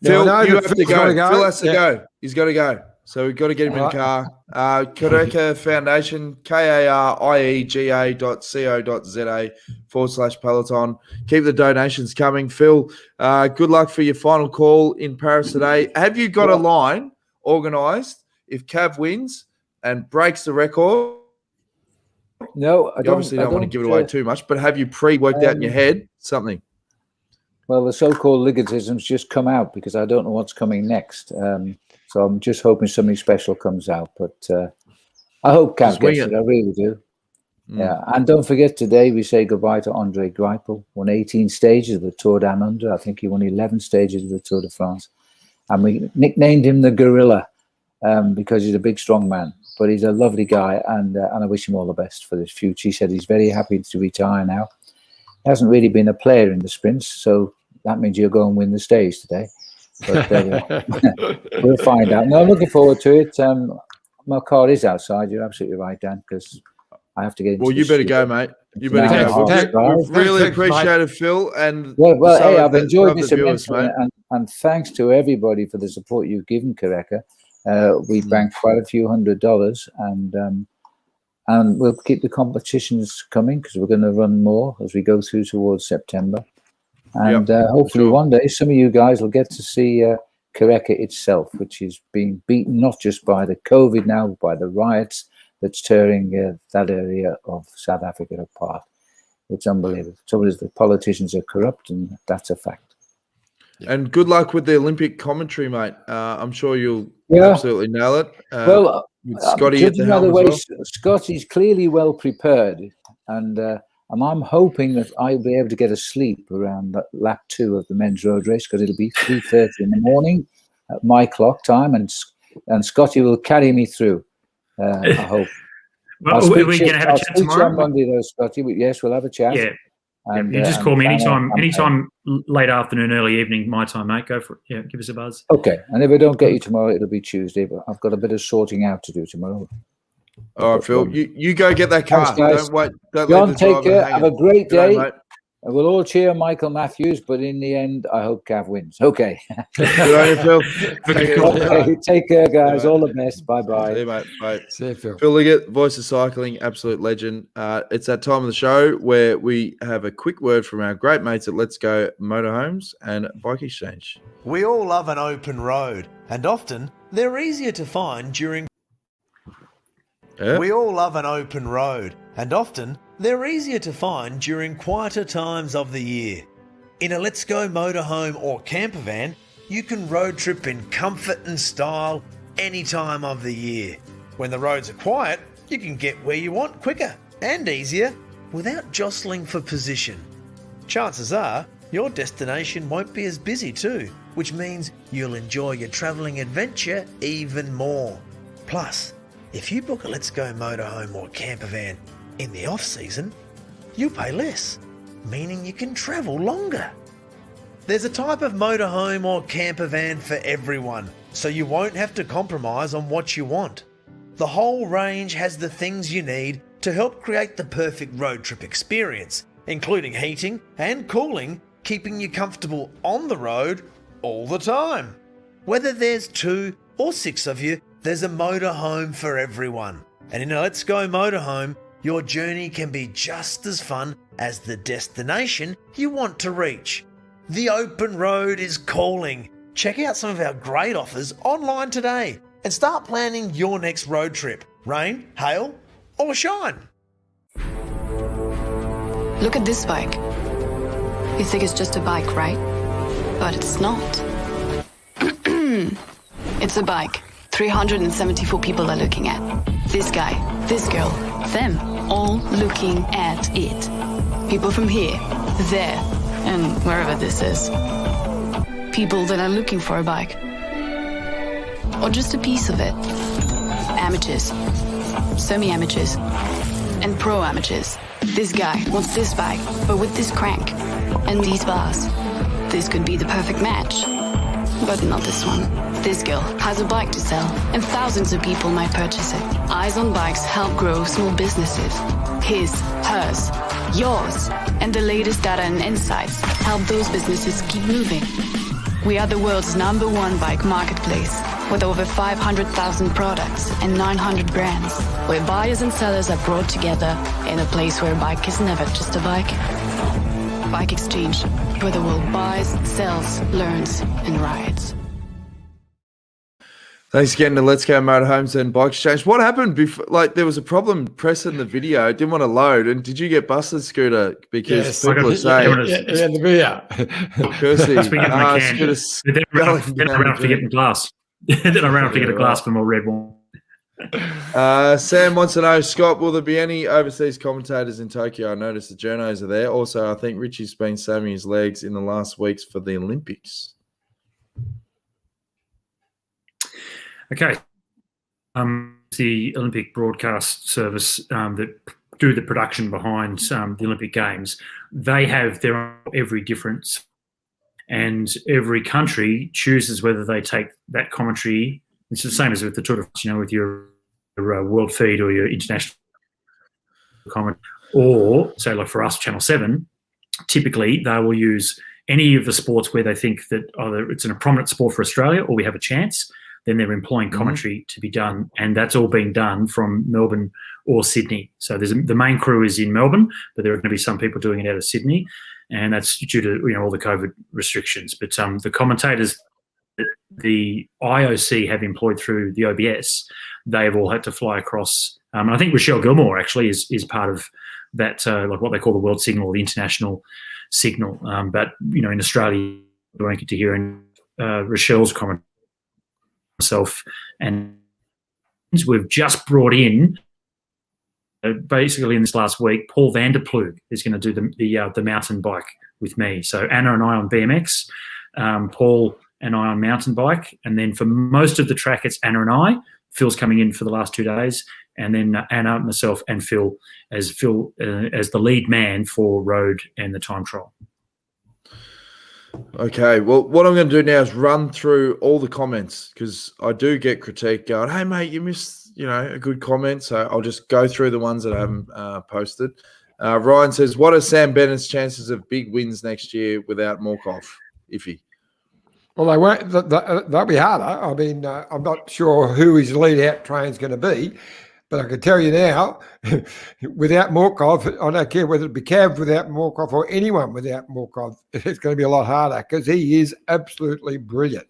Phil, you have to go. Phil has to go. He's got to go. So we've got to get him in the car. Kareka Foundation, kariega.co.za/Peloton. Keep the donations coming. Phil, good luck for your final call in Paris today. Have you got a line organised if Cav wins and breaks the record? No, I You don't. obviously don't want to give it away too much, but have you pre-worked out in your head something? Well, the so-called ligotism's just come out because I don't know what's coming next. So I'm just hoping something special comes out. But I hope Cav gets it. I really do. Yeah, and don't forget today we say goodbye to Andre Greipel. Won 18 stages of the Tour Down Under. I think he won 11 stages of the Tour de France, and we nicknamed him the Gorilla because he's a big, strong man. But he's a lovely guy, and I wish him all the best for his future. He said he's very happy to retire now. He hasn't really been a player in the sprints, so that means you'll go and win the stage today. But we'll find out. No, I'm looking forward to it. My car is outside. You're absolutely right, Dan, because I have to get into Well, you better go, mate. You better go. We've really appreciated Phil. And well, hey, I've enjoyed this immensely, and thanks to everybody for the support you've given Quereca. We banked quite a few $100, and we'll keep the competitions coming because we're going to run more as we go through towards September. And hopefully one day some of you guys will get to see Quereca itself, which is being beaten not just by the COVID now, but by the riots that's tearing that area of South Africa apart. It's unbelievable. So is the politicians are corrupt, and that's a fact. And good luck with the Olympic commentary, mate. I'm sure you'll absolutely nail it. With Scotty at the helm as well. Scotty's clearly well prepared, and I'm hoping that I'll be able to get a sleep around lap 2 of the men's road race because it'll be 3:30 in the morning at my clock time, and Scotty will carry me through. I hope. Well, are we going to have a chat tomorrow? On Monday, though, Scotty. Yes, we'll have a chat. Yeah. And, you just call me anytime late afternoon, early evening, my time, mate. Go for it. Yeah, give us a buzz. Okay. And if I don't get you tomorrow, it'll be Tuesday. But I've got a bit of sorting out to do tomorrow. All right, Phil. You go get that car. Thanks, don't wait. Don't John, take care. Have a great day. Mate. And we'll all cheer Michael Matthews, but in the end, I hope Cav wins. Okay. Good on you, Phil. Okay, take care, guys. All the best. Bye-bye. See you, mate. Bye. See you, Phil. Phil Liggett, voice of cycling, absolute legend. It's that time of the show where we have a quick word from our great mates at Let's Go Motorhomes and Bike Exchange. We all love an open road, and often they're easier to find during... We all love an open road, and often they're easier to find during quieter times of the year. In a Let's Go motorhome or camper van, you can road trip in comfort and style any time of the year. When the roads are quiet, you can get where you want quicker and easier without jostling for position. Chances are your destination won't be as busy too, which means you'll enjoy your travelling adventure even more. Plus, if you book a Let's Go motorhome or camper van in the off-season, you pay less, meaning you can travel longer. There's a type of motorhome or camper van for everyone, so you won't have to compromise on what you want. The whole range has the things you need to help create the perfect road trip experience, including heating and cooling, keeping you comfortable on the road all the time. Whether there's 2 or 6 of you, there's a motorhome for everyone. And in a Let's Go motorhome, your journey can be just as fun as the destination you want to reach. The open road is calling. Check out some of our great offers online today and start planning your next road trip. Rain, hail, or shine. Look at this bike. You think it's just a bike, right? But it's not. It's a bike 374 people are looking at. This guy, this girl, them, all looking at it. People from here, there, and wherever this is. People that are looking for a bike. Or just a piece of it. Amateurs, semi-amateurs, and pro-amateurs. This guy wants this bike, but with this crank and these bars. This could be the perfect match. But not this one. This girl has a bike to sell, and thousands of people might purchase it. Eyes on Bikes help grow small businesses. His, hers, yours, and the latest data and insights help those businesses keep moving. We are the world's #1 bike marketplace, with over 500,000 products and 900 brands, where buyers and sellers are brought together in a place where a bike is never just a bike. Bike Exchange, where the world buys, sells, learns, and rides. Thanks again to Let's Go Motorhomes and Bike Exchange. What happened before? Like, there was a problem pressing the video. It didn't want to load. And did you get busted, Scooter? Because people are saying, the beer. Kirsty, Must be getting my can. Scooter's Then I ran off to get a glass. Then I ran off to get a glass for more red wine. Sam wants to know, Scott, will there be any overseas commentators in Tokyo? I noticed the journos are there. Also, I think Richie's been saving his legs in the last weeks for the Olympics. Okay. The Olympic broadcast service that do the production behind the Olympic Games, they have their own every difference, and every country chooses whether they take that commentary. It's the same as with the Tour de France, with your world feed or your international comment, or say like for us, Channel 7, typically they will use any of the sports where they think that either it's a prominent sport for Australia or we have a chance. Then they're employing commentary to be done, and that's all being done from Melbourne or Sydney. So the main crew is in Melbourne, but there are going to be some people doing it out of Sydney, and that's due to all the COVID restrictions. But the commentators that the IOC have employed through the OBS, they've all had to fly across. And I think Rochelle Gilmore actually is part of that, like what they call the world signal or the international signal. But in Australia, you won't get to hear Rochelle's comment. Myself, and we've just brought in basically in this last week, Paul van der Ploeg is going to do the mountain bike with me. So Anna and I on BMX, Paul and I on mountain bike, and then for most of the track it's Anna and I. Phil's coming in for the last 2 days, and then Anna, myself, and Phil as the lead man for road and the time trial. Okay, well, what I'm going to do now is run through all the comments, because I do get critique going, hey, mate, you missed, a good comment. So I'll just go through the ones that I haven't posted. Ryan says, what are Sam Bennett's chances of big wins next year without Morkov? Iffy. Well, they won't. They'll be harder. I mean, I'm not sure who his lead-out train's going to be, but I can tell you now, without Morkov, I don't care whether it be Cav without Morkov or anyone without Morkov, it's going to be a lot harder because he is absolutely brilliant.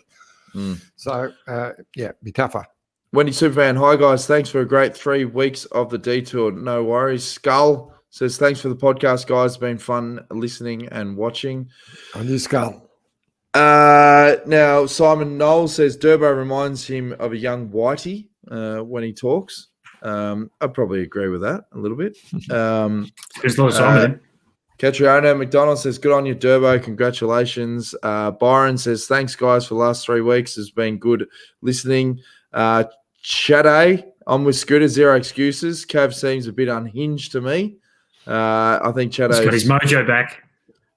So, be tougher. Wendy Superfan, hi guys, thanks for a great 3 weeks of the detour. No worries. Skull says, thanks for the podcast, guys. It's been fun listening and watching. On your Skull. Now, Simon Knowles says, Durbo reminds him of a young Whitey when he talks. I'd probably agree with that a little bit. There's a lot of time Catriona McDonald says, good on you, Durbo. Congratulations. Byron says, thanks, guys, for the last 3 weeks. It's been good listening. Chade, I'm with Scooter, zero excuses. Cav seems a bit unhinged to me. I think Chade's got his mojo back.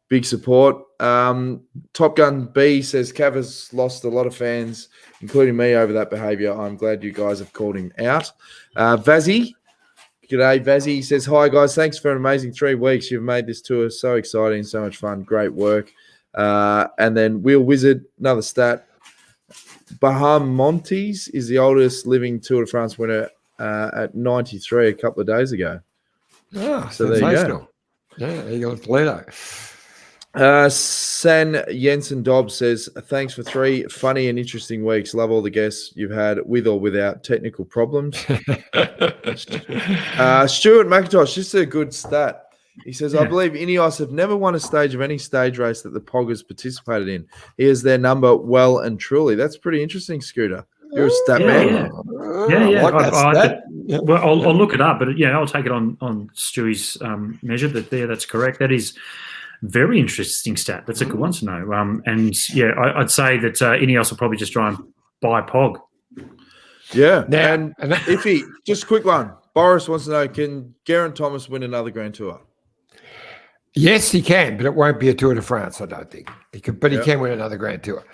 Big support. Top Gun B says, Cav has lost a lot of fans, including me, over that behaviour. I'm glad you guys have called him out. Vazzy, g'day, Vazzy says, hi, guys. Thanks for an amazing 3 weeks. You've made this tour so exciting, so much fun. Great work. And then Wheel Wizard, another stat. Bahamontes is the oldest living Tour de France winner at 93 a couple of days ago. So there you go. Yeah, Eagle Toledo. San Jensen Dobbs says, thanks for 3 funny and interesting weeks. Love all the guests you've had with or without technical problems. Stuart McIntosh, this is a good stat. He says, I believe Ineos have never won a stage of any stage race that the Poggers participated in. Here's their number well and truly. That's pretty interesting, Scooter. You're a stat man. Yeah. Like well, I'll look it up, but I'll take it on Stewie's measure. That's correct. That is very interesting stat. That's a good one to know. I'd say that Ineos will probably just try and buy Pog. Yeah. Now, and Iffy, just a quick one. Boris wants to know, can Geraint Thomas win another Grand Tour? Yes, he can, but it won't be a Tour de France, I don't think. He can win another Grand Tour.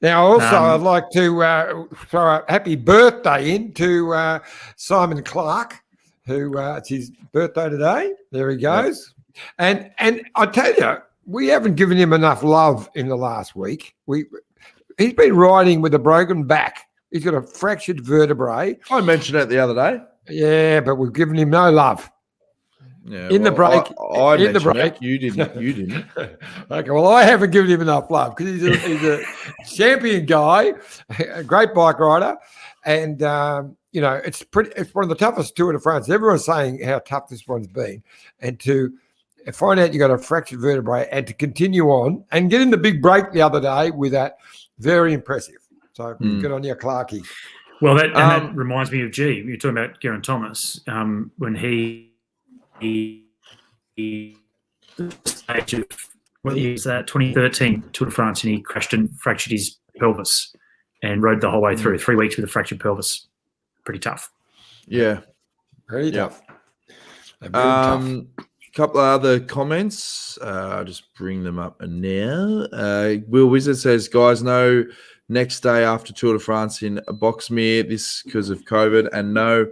Now, also, I'd like to throw a happy birthday in to Simon Clark, who it's his birthday today. There he goes. Yeah. And I tell you, we haven't given him enough love in the last week. He's been riding with a broken back. He's got a fractured vertebrae. I mentioned it the other day. Yeah, but we've given him no love. Yeah, In the break, I in the mentioned break. it. You didn't. You didn't. Okay, well, I haven't given him enough love because he's a champion guy, a great bike rider, and it's one of the toughest Tour de France. Everyone's saying how tough this one's been, and to find out you got a fractured vertebrae and to continue on and get in the big break the other day with that, very impressive. So good on you, Clarkie. Well, that reminds me of You're talking about Geraint Thomas when he the stage of what year is that? 2013 Tour de France, and he crashed and fractured his pelvis and rode the whole way through. 3 weeks with a fractured pelvis. Pretty tough. Yeah. Very tough. A couple of other comments. I'll just bring them up now. Will Wizard says, guys, no next day after Tour de France in Boxmeer, this because of COVID, and no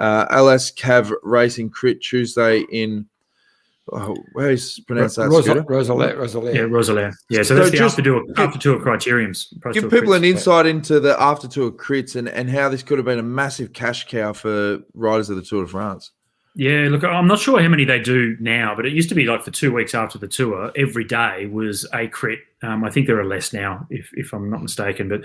LS Cav Racing Crit Tuesday in where is pronounced that? Roeselare. Yeah, Roeselare. Yeah, so that's the after tour criteriums. Give people an insight into the after tour crits and how this could have been a massive cash cow for riders of the Tour de France. Yeah, look, I'm not sure how many they do now, but it used to be like for 2 weeks after the tour, every day was a crit. I think there are less now, if I'm not mistaken. But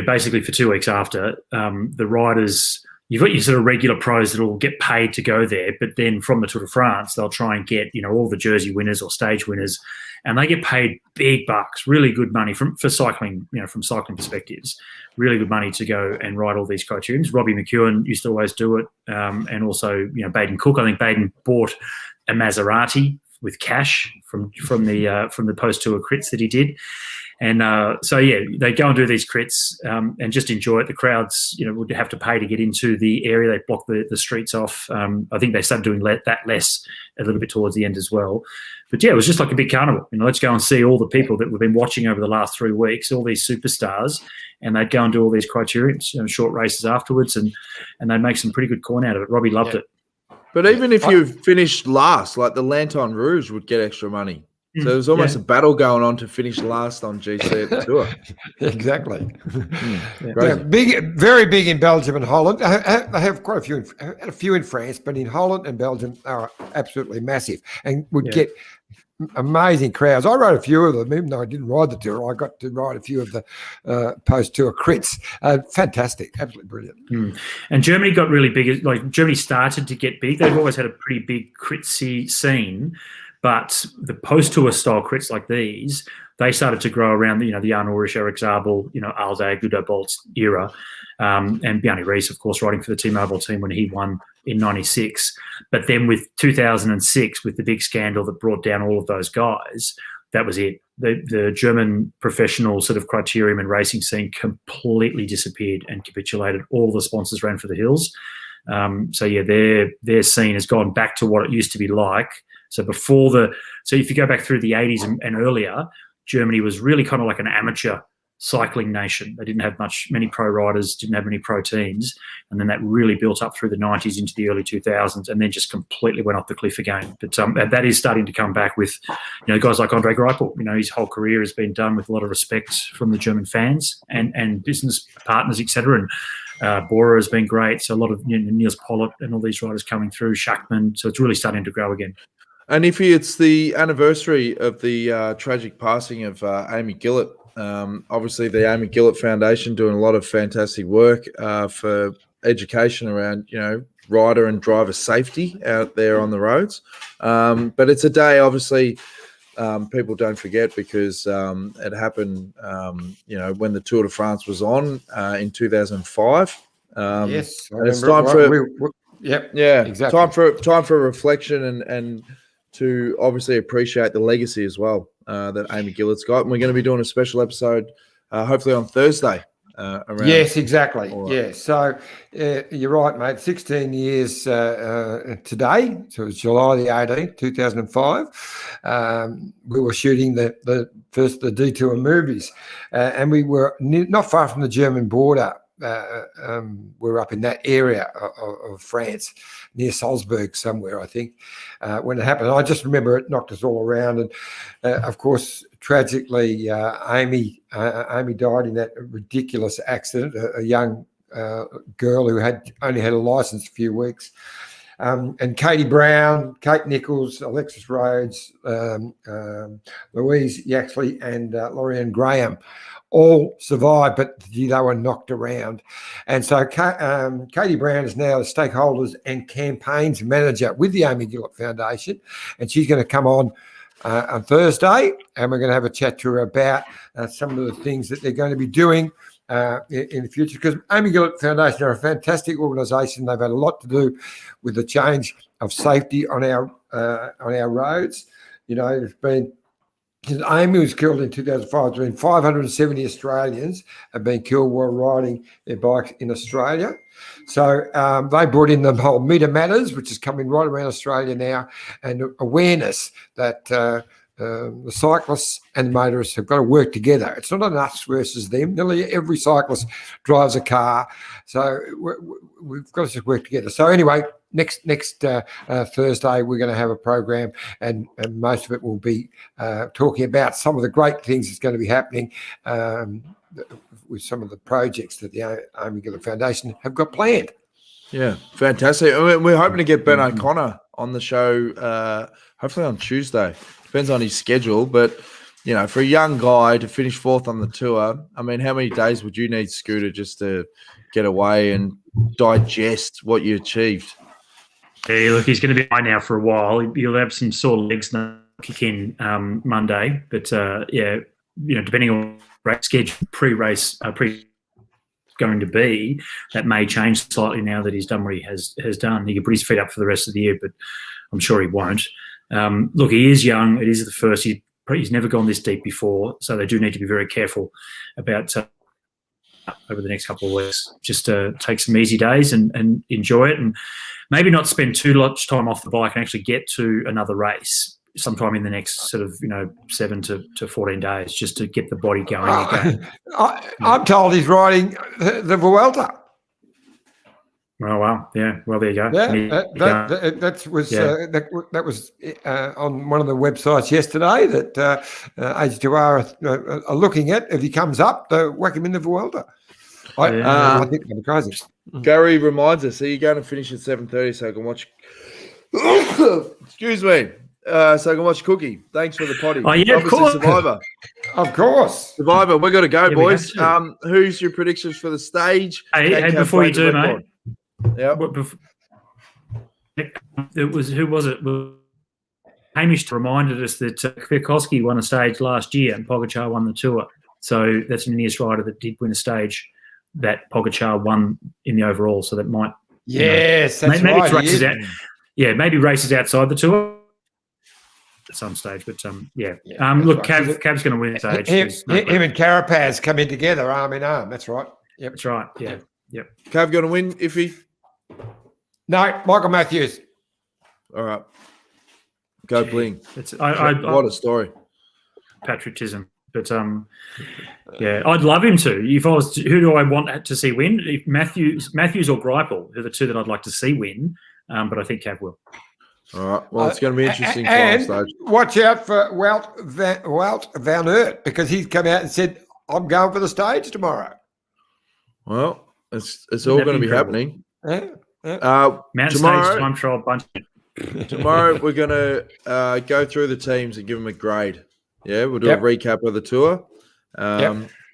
basically for 2 weeks after, the riders. You've got your sort of regular pros that will get paid to go there, but then from the Tour de France, they'll try and get, all the jersey winners or stage winners, and they get paid big bucks, really good money for cycling, from cycling perspectives, really good money to go and ride all these criteriums. Robbie McEwen used to always do it, and also, Baden Cook. I think Baden bought a Maserati with cash from the post-tour crits that he did. And they go and do these crits and just enjoy it. The crowds, would have to pay to get into the area. They block the streets off. I think they started doing that less a little bit towards the end as well. But yeah, it was just like a big carnival. Let's go and see all the people that we've been watching over the last 3 weeks, all these superstars, and they'd go and do all these criteriums, short races afterwards, and they'd make some pretty good coin out of it. Robbie loved it. But even if you finished last, like the Lanterne Rouge would get extra money. So there's almost a battle going on to finish last on GC at the Tour. Exactly. Very big in Belgium and Holland. I have quite a few in France, but in Holland and Belgium are absolutely massive and would get amazing crowds. I rode a few of them, even though I didn't ride the Tour. I got to ride a few of the post-Tour crits. Fantastic, absolutely brilliant. And Germany got really big. Like Germany started to get big. They've always had a pretty big critsy scene. But the post-tour style crits like these, they started to grow around, the Jan Ulrich, Eric Zabel, Alzag, Ludo Bolt's era, and Bjarne Riis, of course, riding for the T-Mobile team when he won in 96. But then with 2006, with the big scandal that brought down all of those guys, that was it. The German professional sort of criterium and racing scene completely disappeared and capitulated. All the sponsors ran for the hills. Their scene has gone back to what it used to be like. So if you go back through the 80s and earlier, Germany was really kind of like an amateur cycling nation. They didn't have many pro riders, didn't have many pro teams. And then that really built up through the 90s into the early 2000s and then just completely went off the cliff again. But that is starting to come back with, guys like Andre Greipel. His whole career has been done with a lot of respect from the German fans and business partners, etc. And Bora has been great. So a lot of Niels Pollitt and all these riders coming through, Schachmann. So it's really starting to grow again. And it's the anniversary of the tragic passing of Amy Gillett. Obviously, the Amy Gillett Foundation doing a lot of fantastic work for education around, rider and driver safety out there on the roads. But it's a day, obviously, people don't forget because it happened, when the Tour de France was on in 2005. Yes, and it's time for exactly. Time for reflection and to obviously appreciate the legacy as well that Amy Gillett's got. And we're going to be doing a special episode hopefully on Thursday. Yes, exactly. Yeah. So you're right, mate. 16 years today. So it was July the 18th, 2005. We were shooting the Detour movies and we were not far from the German border. We're up in that area of France, near Salzburg somewhere, I think, when it happened. I just remember it knocked us all around. And, of course, tragically, Amy died in that ridiculous accident, a young girl who had only had a license a few weeks. and Katie Brown, Kate Nichols, Alexis Rhodes, Louise Yaxley, and Lorianne Graham all survived, but they were knocked around. And so Katie Brown is now the stakeholders and campaigns manager with the Amy Gillett Foundation, and she's going to come on Thursday, and we're going to have a chat to her about some of the things that they're going to be doing in the future, because Amy Gillett Foundation are a fantastic organisation. They've had a lot to do with the change of safety on our roads. You know, it's been, since Amy was killed in 2005, there's been 570 Australians have been killed while riding their bikes in Australia. So they brought in the whole Meter Matters, which is coming right around Australia now, and awareness that the cyclists and the motorists have got to work together. It's not an us versus them. Nearly every cyclist drives a car. So we've got to just work together. So anyway, next Thursday, we're going to have a program, and most of it will be talking about some of the great things that's going to be happening with some of the projects that the Amy Gillett Foundation have got planned. Yeah, fantastic. I mean, we're hoping to get Ben O'Connor on the show hopefully on Tuesday. Depends on his schedule, but, you know, for a young guy to finish fourth on the tour, I mean, how many days would you need, Scooter, just to get away and digest what you achieved? Yeah, look, he's going to be high now for a while. He'll have some sore legs now, kick in Monday, but yeah, you know, depending on race schedule, pre-race, going to be, that may change slightly now that he's done what he has done. He can put his feet up for the rest of the year, but I'm sure he won't. Look, he is young. It is the first. He's never gone this deep before, so they do need to be very careful about over the next couple of weeks. Just take some easy days and enjoy it, and maybe not spend too much time off the bike and actually get to another race sometime in the next sort of 7 to 14 days, just to get the body going again. I'm told he's riding the Vuelta. Oh wow! Yeah, well there you go. Yeah, that was on one of the websites yesterday that H2R are looking at. If he comes up, to whack him in the Vuelta. I think that'd be crazy. Gary reminds us: are you going to finish at 7:30 so I can watch? Excuse me. So I can watch Cookie. Thanks for the potty. Oh yeah, of course. Survivor. Of course. Survivor. We've got to go, boys. We have to. Who's your predictions for the stage? Hey, before you do, mate. Yeah. It was, who was it? Hamish reminded us that Kwiatkowski won a stage last year and Pogacar won the Tour. So that's an Ineos rider that did win a stage that Pogacar won in the overall. So that might, yes, that's maybe right. Races out, maybe races outside the Tour at some stage. But yeah. Look, right. Cav's going to win the stage. Him and Carapaz come in together, arm in arm. That's right. Yep. That's right. Yeah. Yep. Cav going to win, Iffy? No, Michael Matthews. All right. Go Bling. What a story. Patriotism. But yeah, I'd love him to. If I was, who do I want to see win? If Matthews or Greipel are the two that I'd like to see win. But I think Cav will. All right. Well, it's going to be interesting. And watch out for Wout van Aert, because he's come out and said, "I'm going for the stage tomorrow." Well, it's all going to be happening. Mount tomorrow, Stage time trial bunch. Tomorrow we're going to go through the teams and give them a grade. Yeah, we'll do a recap of the tour.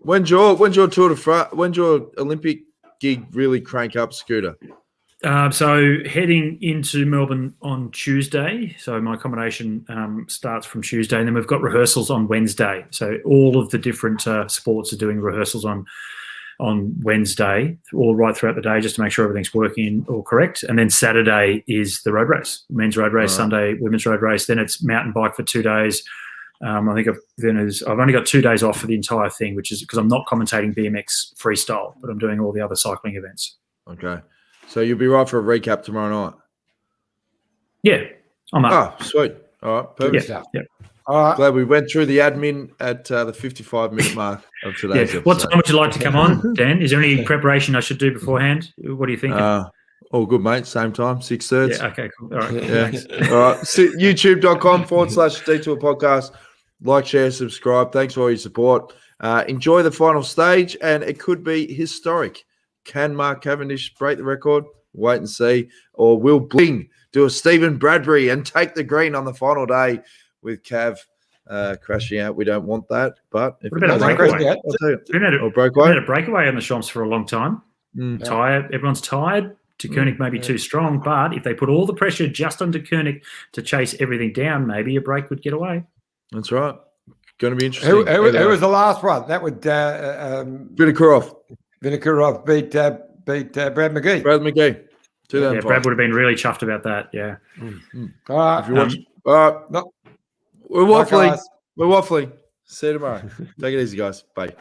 When's your Tour de France? When's your Olympic gig really crank up, Scooter? So heading into Melbourne on Tuesday. So my accommodation starts from Tuesday, and then we've got rehearsals on Wednesday. So all of the different sports are doing rehearsals on Wednesday, all right throughout the day, just to make sure everything's working all correct. And then Saturday is the road race, men's road race, Sunday women's road race. Then it's mountain bike for 2 days. I think I've only got 2 days off for the entire thing, which is because I'm not commentating BMX freestyle, but I'm doing all the other cycling events. Okay. So you'll be right for a recap tomorrow night? Yeah, I'm up. Oh, sweet. All right, perfect. Yeah. All right. Glad we went through the admin at the 55-minute mark of today's episode. What time would you like to come on, Dan? Is there any preparation I should do beforehand? What do you think? All good, mate. Same time, 6:30. Yeah, okay, cool. All right. Yeah. All right. YouTube.com/Detour Podcast. Like, share, subscribe. Thanks for all your support. Enjoy the final stage, and it could be historic. Can Mark Cavendish break the record? Wait and see. Or will Bling do a Stephen Bradbury and take the green on the final day with Cav crashing out. We don't want that. But if What about a breakaway? I'll tell you. We haven't Or breakaway. had a breakaway on the Champs for a long time. Tired. Everyone's tired. De Koenig may be too strong, but if they put all the pressure just on De Koenig to chase everything down, maybe a break would get away. That's right. Going to be interesting. Who was the last one? That would Vinokurov. Vinokurov beat Brad McGee. Brad McGee. Yeah, Brad would have been really chuffed about that. Yeah. All right. If you watch, all right. No. We're waffling. Bye, guys. We're waffling. See you tomorrow. Take it easy, guys. Bye.